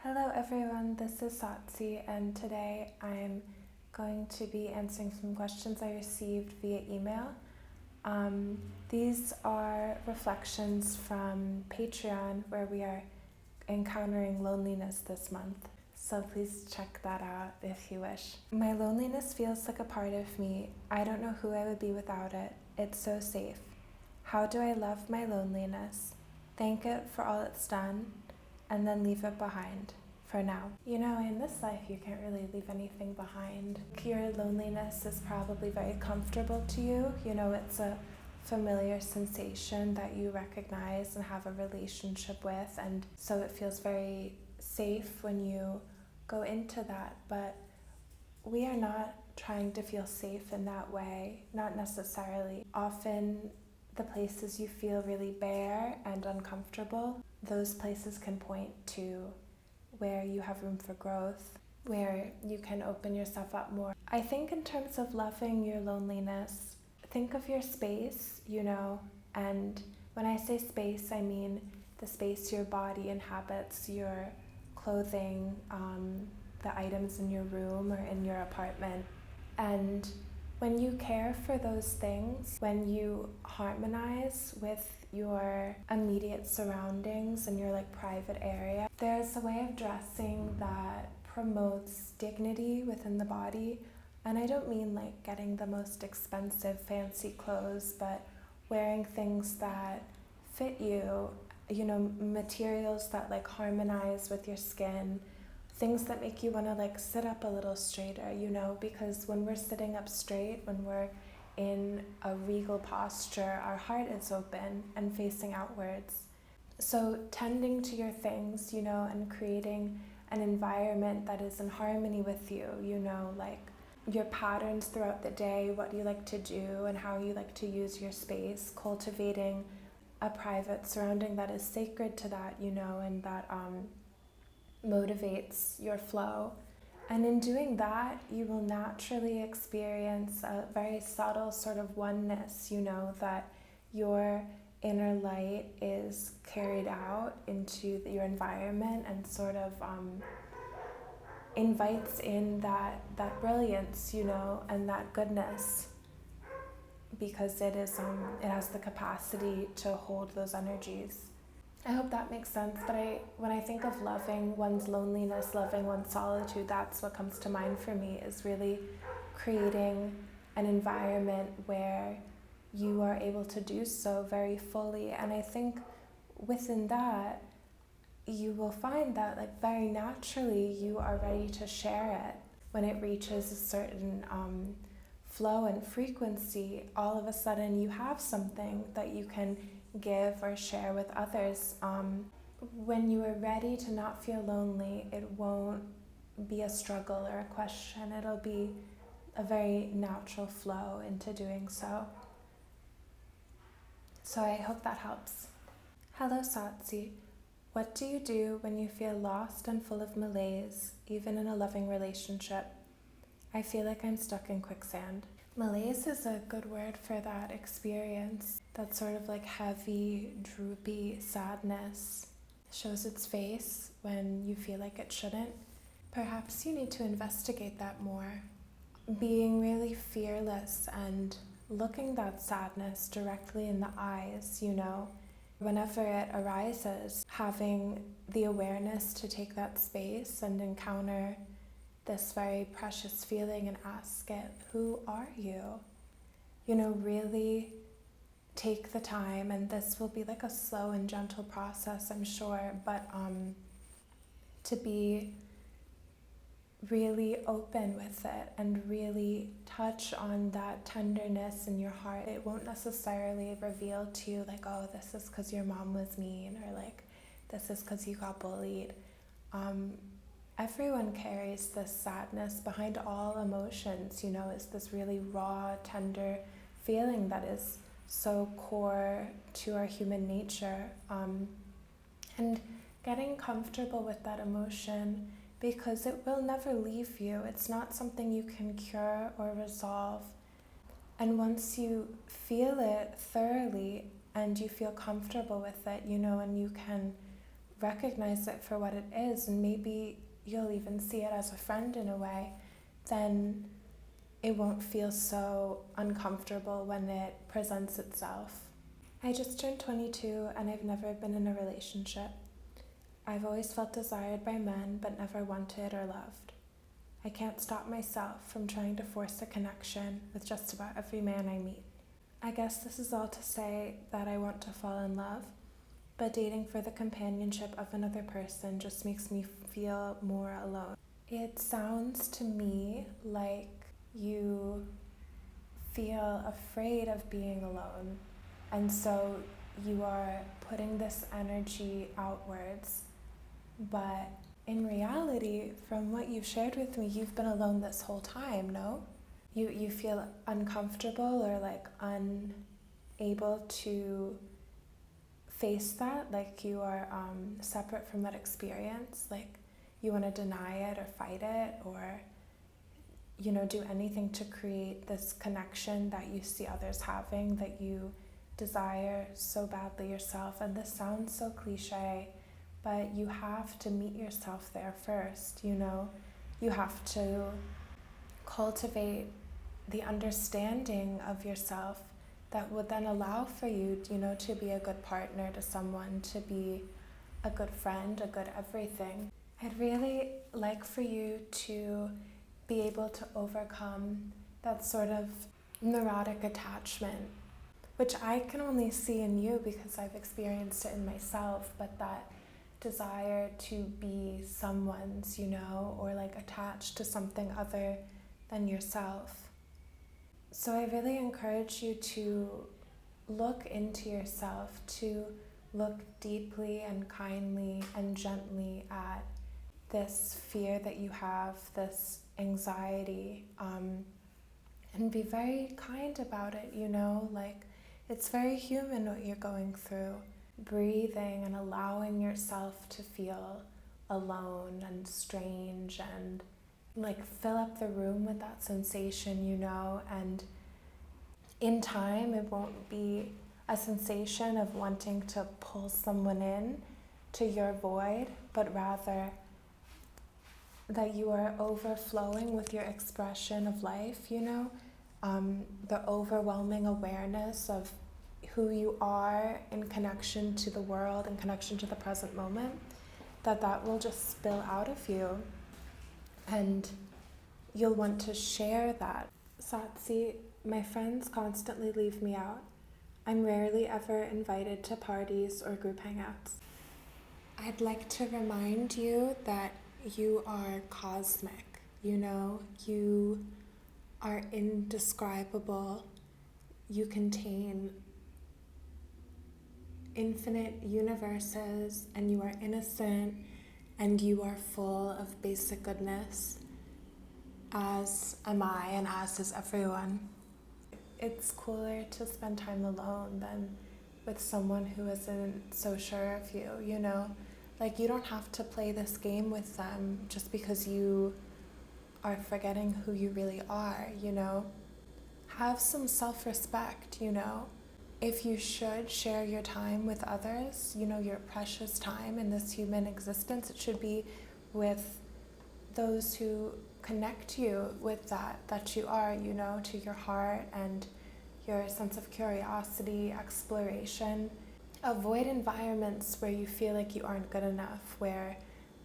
Hello everyone, this is Sotce, and today I'm going to be answering some questions I received via email. These are reflections from Patreon, where we are encountering loneliness this month, so please check that out if you wish. My loneliness feels like a part of me. I don't know who I would be without it. It's so safe. How do I love my loneliness? Thank it for all it's done, and then leave it behind for now. In this life, you can't really leave anything behind. Your loneliness is probably very comfortable to you. It's a familiar sensation that you recognize and have a relationship with, and so it feels very safe when you go into that. But we are not trying to feel safe in that way, not necessarily. Often the places you feel really bare and uncomfortable, those places can point to where you have room for growth, where you can open yourself up more. I think in terms of loving your loneliness, think of your space, and when I say space, I mean the space your body inhabits, your clothing, the items in your room or in your apartment. And when you care for those things, when you harmonize with your immediate surroundings and your private area, there's a way of dressing that promotes dignity within the body. And I don't mean getting the most expensive fancy clothes, but wearing things that fit you, materials that harmonize with your skin, things that make you want to sit up a little straighter, because when we're sitting up straight, when we're in a regal posture, our heart is open and facing outwards. So tending to your things, and creating an environment that is in harmony with you, your patterns throughout the day, what you like to do and how you like to use your space, cultivating a private surrounding that is sacred to that, and that motivates your flow. And in doing that, you will naturally experience a very subtle sort of oneness, that your inner light is carried out into your environment and sort of invites in that brilliance, and that goodness, because it has the capacity to hold those energies. I hope that makes sense, but when I think of loving one's loneliness, loving one's solitude, that's what comes to mind for me, is really creating an environment where you are able to do so very fully. And I think within that, you will find that very naturally you are ready to share it. When it reaches a certain flow and frequency, all of a sudden you have something that you can give or share with others. When you are ready to not feel lonely, it won't be a struggle or a question. It'll be a very natural flow into doing so. So I hope that helps. Hello Sotce. What do you do when you feel lost and full of malaise, even in a loving relationship? I feel like I'm stuck in quicksand. Malaise is a good word for that experience. That sort of heavy, droopy sadness shows its face when you feel like it shouldn't. Perhaps you need to investigate that more. Being really fearless and looking that sadness directly in the eyes, whenever it arises, having the awareness to take that space and encounter this very precious feeling and ask it, who are you? Really take the time, and this will be a slow and gentle process, I'm sure, but to be really open with it and really touch on that tenderness in your heart. It won't necessarily reveal to you oh, this is because your mom was mean, or this is because you got bullied. Everyone carries this sadness behind all emotions, is this really raw, tender feeling that is so core to our human nature. And getting comfortable with that emotion, because it will never leave you. It's not something you can cure or resolve. And once you feel it thoroughly and you feel comfortable with it, and you can recognize it for what it is, and maybe you'll even see it as a friend in a way, then it won't feel so uncomfortable when it presents itself. I just turned 22 and I've never been in a relationship. I've always felt desired by men but never wanted or loved. I can't stop myself from trying to force a connection with just about every man I meet. I guess this is all to say that I want to fall in love, but dating for the companionship of another person just makes me feel more alone. It sounds to me like you feel afraid of being alone, and so you are putting this energy outwards. But in reality, from what you've shared with me, you've been alone this whole time, no? You feel uncomfortable or like unable to face that, like you are separate from that experience, like you want to deny it or fight it, or do anything to create this connection that you see others having, that you desire so badly yourself. And this sounds so cliche, but you have to meet yourself there first. You have to cultivate the understanding of yourself that would then allow for you, to be a good partner to someone, to be a good friend, a good everything. I'd really like for you to be able to overcome that sort of neurotic attachment, which I can only see in you because I've experienced it in myself, but that desire to be someone's, or like attached to something other than yourself. So I really encourage you to look into yourself, to look deeply and kindly and gently at this fear that you have, this anxiety, and be very kind about it, like it's very human what you're going through. Breathing and allowing yourself to feel alone and strange, and like fill up the room with that sensation, and in time it won't be a sensation of wanting to pull someone in to your void, but rather that you are overflowing with your expression of life, the overwhelming awareness of who you are in connection to the world, in connection to the present moment, that will just spill out of you, and you'll want to share that. Sotce, my friends constantly leave me out. I'm rarely ever invited to parties or group hangouts. I'd like to remind you that you are cosmic, you are indescribable. You contain infinite universes, and you are innocent, and you are full of basic goodness, as am I, and as is everyone. It's cooler to spend time alone than with someone who isn't so sure of you, Like, you don't have to play this game with them just because you are forgetting who you really are, Have some self-respect, If you should share your time with others, your precious time in this human existence, it should be with those who connect you with that you are, to your heart and your sense of curiosity, exploration. Avoid environments where you feel like you aren't good enough, where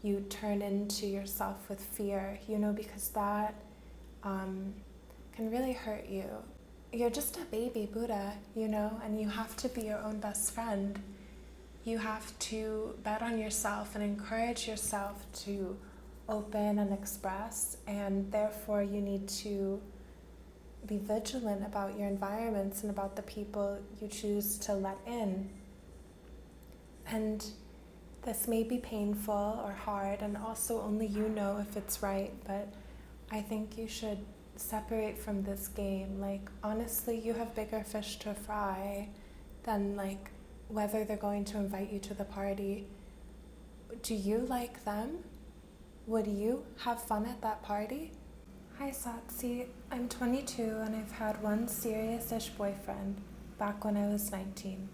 you turn into yourself with fear, because that can really hurt you. You're just a baby Buddha, and you have to be your own best friend. You have to bet on yourself and encourage yourself to open and express, and therefore you need to be vigilant about your environments and about the people you choose to let in. And this may be painful or hard, and also only you know if it's right, but I think you should separate from this game. Like, honestly, you have bigger fish to fry than like whether they're going to invite you to the party. Do you like them? Would you have fun at that party? Hi Sotce, I'm 22 and I've had one serious-ish boyfriend back when I was 19.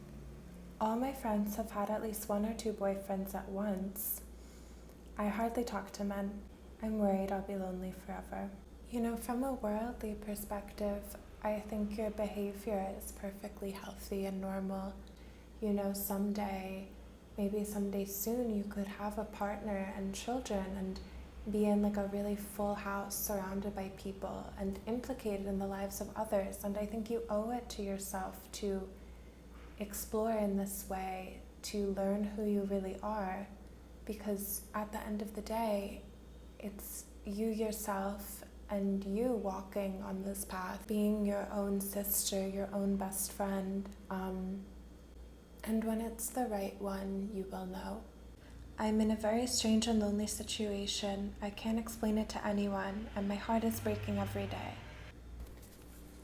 All my friends have had at least 1 or 2 boyfriends at once. I hardly talk to men. I'm worried I'll be lonely forever. From a worldly perspective, I think your behavior is perfectly healthy and normal. Maybe someday soon, you could have a partner and children and be in like a really full house surrounded by people and implicated in the lives of others. And I think you owe it to yourself to explore in this way, to learn who you really are, because at the end of the day, it's you yourself and you walking on this path, being your own sister, your own best friend. And when it's the right one, you will know. I'm in a very strange and lonely situation. I can't explain it to anyone, and my heart is breaking every day.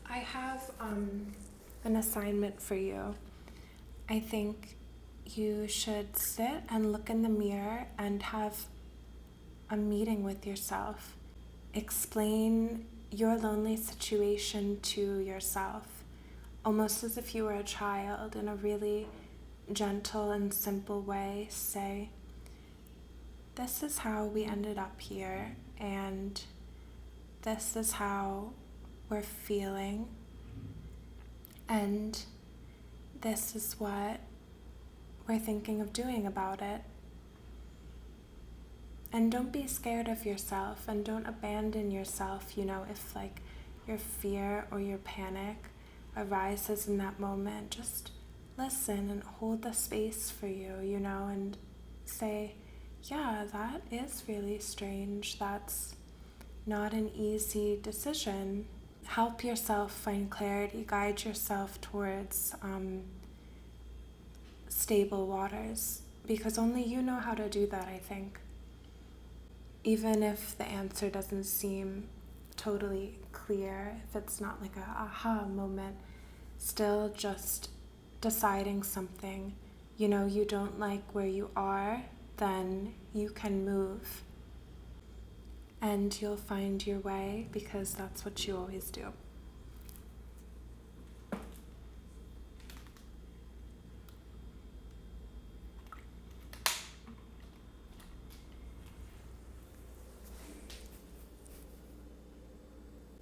I have an assignment for you. I think you should sit and look in the mirror and have a meeting with yourself. Explain your lonely situation to yourself, almost as if you were a child, in a really gentle and simple way. Say, this is how we ended up here, and this is how we're feeling, and this is what we're thinking of doing about it. And don't be scared of yourself, and don't abandon yourself, if like your fear or your panic arises in that moment. Just listen and hold the space for you, and say, yeah, that is really strange. That's not an easy decision. Help yourself find clarity. Guide yourself towards stable waters, because only you know how to do that, I think. Even if the answer doesn't seem totally clear, if it's not like a aha moment, still just deciding something, you don't like where you are, then you can move and you'll find your way, because that's what you always do.